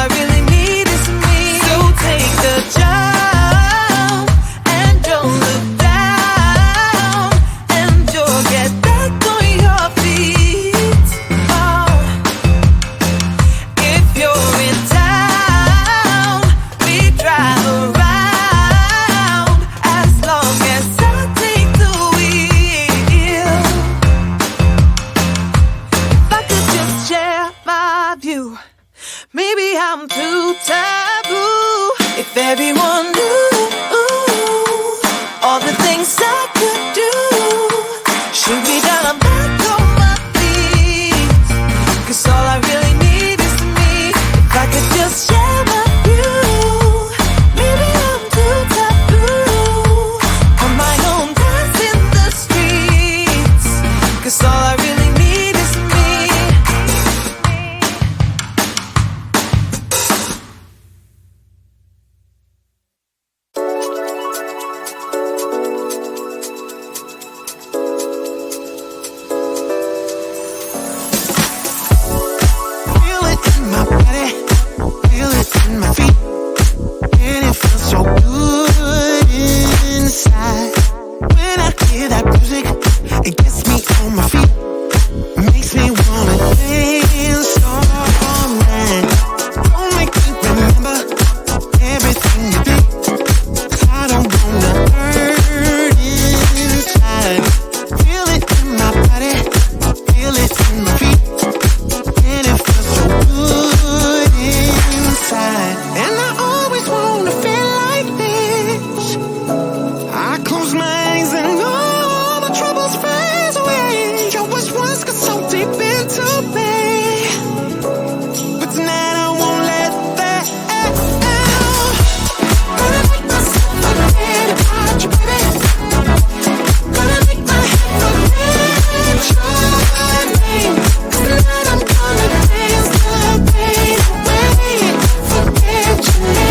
I really need is me. So take the jump and don't look down, and you'll get back on your feet. Oh, if you're in town, we drive around as long as I take the wheel. If I could just share my view, maybe I'm too taboo. If everyone knew all the things I could do, shoot me down, I'm back on my feet. 'Cause all I really need is me. If I could just share my view, maybe I'm too taboo. On my own, dance in the streets. 'Cause all I really need is me. Feel it in my body, feel it in my feet, and it feels so good inside. When I hear that music, it gets me on my feet, makes me wanna dance all night. Don't make me remember everything you did. I don't wanna hurt inside. Feel it in my body, feel it in my feet, and it feels so good inside. And I always wanna feel like this. I close my eyes and all my troubles fade away. Your wish once got so deep into me, but tonight I won't let that out. Gonna make myself forget about you, baby. Gonna make my head forget your name. 'Cause tonight I'm gonna dance the pain away. Forget your name.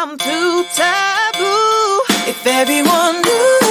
I'm too taboo. If everyone knew